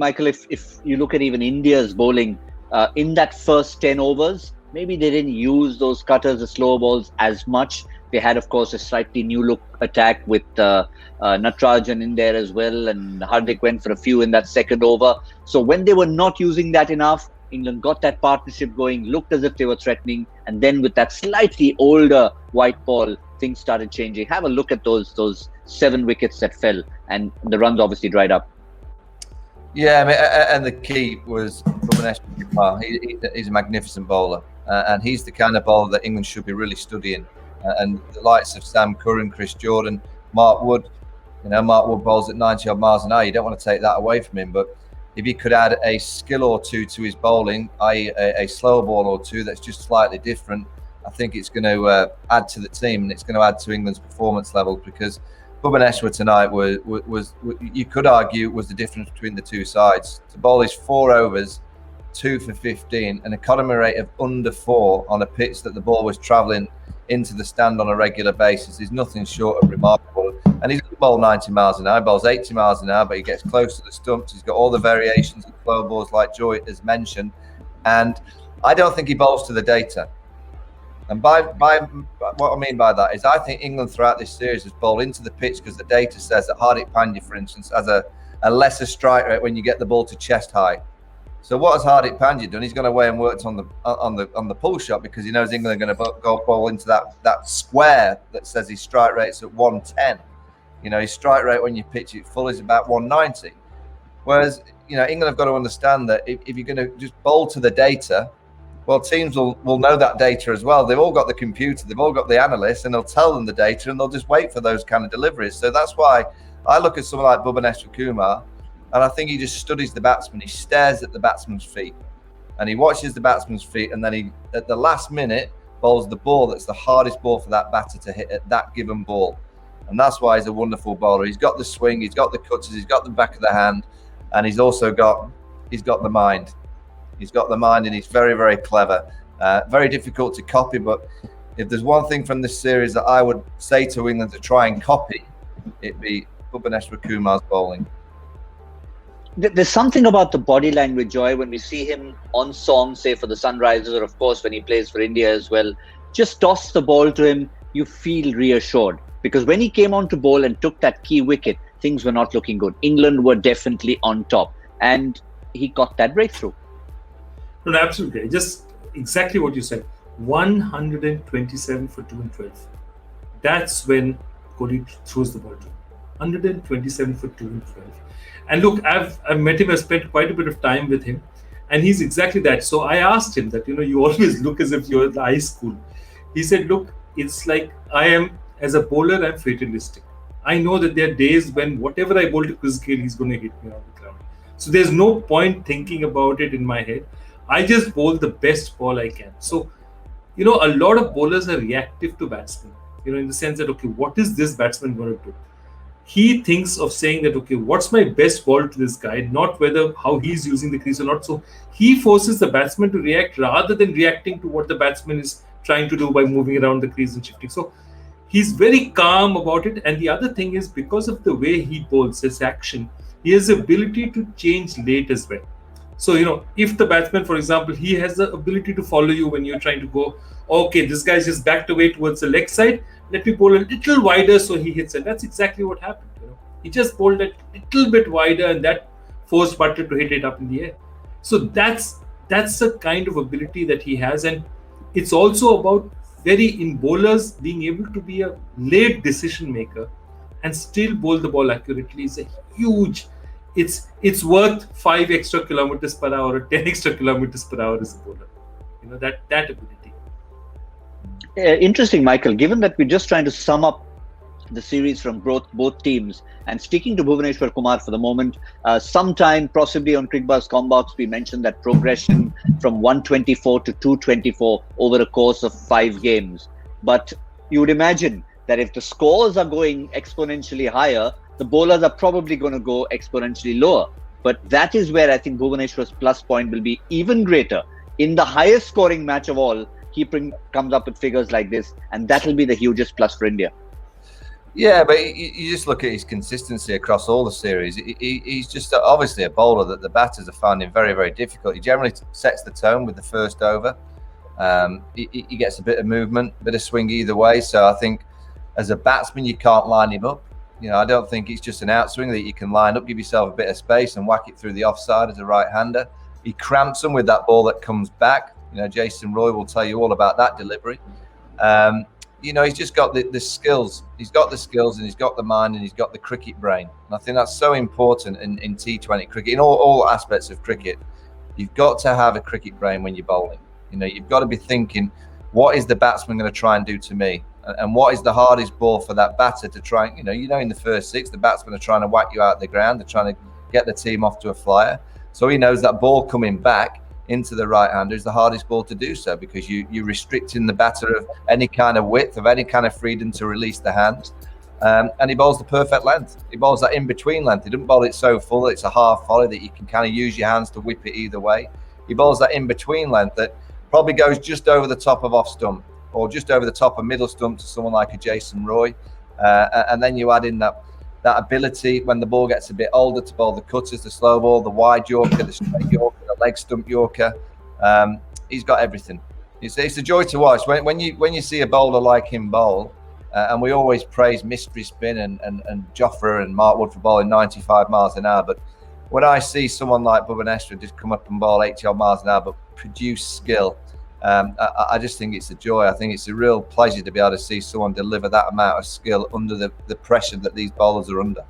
Michael, if you look at even India's bowling, in that first 10 overs, maybe they didn't use those cutters, the slow balls as much. They had, of course, a slightly new look attack with Natarajan in there as well, and Hardik went for a few in that second over. So when they were not using that enough, England got that partnership going, looked as if they were threatening, and then with that slightly older white ball, things started changing. Have a look at those 7 wickets that fell, and the runs obviously dried up. Yeah, I mean, and the key was Bhuvneshwar Kumar. He's a magnificent bowler, and he's the kind of bowler that England should be really studying. And the likes of Sam Curran, Chris Jordan, Mark Wood, Mark Wood bowls at 90 odd miles an hour. You don't want to take that away from him, but if he could add a skill or two to his bowling, i.e. a slow ball or two that's just slightly different, I think it's going to add to the team, and it's going to add to England's performance levels, because Bhuvneshwar tonight was you could argue was the difference between the two sides. To bowl his 4 overs, 2 for 15, an economy rate of under 4 on a pitch that the ball was travelling into the stand on a regular basis is nothing short of remarkable. And he's bowled 90 miles an hour, bowls 80 miles an hour, but he gets close to the stumps. He's got all the variations of slow balls like Joy has mentioned. And I don't think he bowls to the data. And by what I mean by that is, I think England throughout this series has bowled into the pitch because the data says that Hardik Pandya, for instance, has a lesser strike rate when you get the ball to chest high. So what has Hardik Pandya done? He's gone away and worked on the pull shot, because he knows England are going to go bowl into that square that says his strike rate's at 110. His strike rate when you pitch it full is about 190. Whereas England have got to understand that if you're going to just bowl to the data, well, teams will know that data as well. They've all got the computer, they've all got the analysts, and they'll tell them the data, and they'll just wait for those kind of deliveries. So that's why I look at someone like Bhuvneshwar Kumar, and I think he just studies the batsman. He stares at the batsman's feet, and he watches the batsman's feet, and then he, at the last minute, bowls the ball that's the hardest ball for that batter to hit at that given ball. And that's why he's a wonderful bowler. He's got the swing, he's got the cutters, he's got the back of the hand, and he's also got the mind. He's got the mind, and he's very, very clever. Very difficult to copy, but if there's one thing from this series that I would say to England to try and copy, it'd be Bhuvneshwar Kumar's bowling. There's something about the body language, Joy, when we see him on song, say for the Sunrisers, or of course when he plays for India as well. Just toss the ball to him, you feel reassured. Because when he came on to bowl and took that key wicket, things were not looking good. England were definitely on top, and he got that breakthrough. No, absolutely. Just exactly what you said. 127 for 2 and 12. That's when Kohli throws the ball to him. 127 for 2 and 12. And look, I've met him. I've spent quite a bit of time with him, and he's exactly that. So I asked him that, you always look as if you're at the high school. He said, look, it's like I am, as a bowler, I'm fatalistic. I know that there are days when whatever I bowl to Chris Gayle, he's going to hit me on the ground. So there's no point thinking about it in my head. I just bowl the best ball I can. So, a lot of bowlers are reactive to batsmen, in the sense that, okay, what is this batsman going to do? He thinks of saying that, okay, what's my best ball to this guy, not whether how he's using the crease or not. So he forces the batsman to react rather than reacting to what the batsman is trying to do by moving around the crease and shifting. So he's very calm about it. And the other thing is, because of the way he bowls, his action, he has the ability to change late as well. So, if the batsman, for example, he has the ability to follow you when you're trying to go, okay, this guy's just backed away towards the leg side, let me bowl a little wider so he hits it. That's exactly what happened. He just bowled a little bit wider, and that forced Butter to hit it up in the air. So that's the kind of ability that he has. And it's also about in bowlers being able to be a late decision maker and still bowl the ball accurately is a huge. It's worth 5 extra kilometers per hour or 10 extra kilometers per hour as a bowler. That ability. Interesting, Michael. Given that we're just trying to sum up the series from both teams, and sticking to Bhuvneshwar Kumar for the moment, sometime possibly on Cricbuzz Combox, we mentioned that progression from 124 to 224 over a course of 5 games. But you would imagine that if the scores are going exponentially higher, the bowlers are probably going to go exponentially lower. But that is where I think Bhuvneshwar's plus point will be even greater. In the highest scoring match of all, he comes up with figures like this, and that will be the hugest plus for India. Yeah, but you just look at his consistency across all the series. He's just obviously a bowler that the batters are finding very, very difficult. He generally sets the tone with the first over. He gets a bit of movement, a bit of swing either way. So I think as a batsman, you can't line him up. I don't think it's just an outswing that you can line up, give yourself a bit of space and whack it through the offside as a right-hander. He cramps them with that ball that comes back. Jason Roy will tell you all about that delivery. He's just got the skills. He's got the skills and he's got the mind and he's got the cricket brain. And I think that's so important in T20 cricket, in all aspects of cricket. You've got to have a cricket brain when you're bowling. You've got to be thinking, what is the batsman going to try and do to me? And what is the hardest ball for that batter to try? In the first six, the batsmen are trying to whack you out of the ground. They're trying to get the team off to a flyer. So he knows that ball coming back into the right-hander is the hardest ball to do so, because you're restricting the batter of any kind of width, of any kind of freedom to release the hands. And he bowls the perfect length. He bowls that in-between length. He doesn't bowl it so full that it's a half volley that you can kind of use your hands to whip it either way. He bowls that in-between length that probably goes just over the top of off stump, or just over the top of middle stump to someone like a Jason Roy. And then you add in that ability when the ball gets a bit older to bowl the cutters, the slow ball, the wide Yorker, the straight Yorker, the leg stump Yorker. He's got everything. It's a joy to watch. When you see a bowler like him bowl, and we always praise Mystery Spin and Jofra and Mark Wood for bowling 95 miles an hour. But when I see someone like Bhuvneshwar just come up and bowl 80 odd miles an hour, but produce skill, I just think it's a joy. I think it's a real pleasure to be able to see someone deliver that amount of skill under the pressure that these bowlers are under.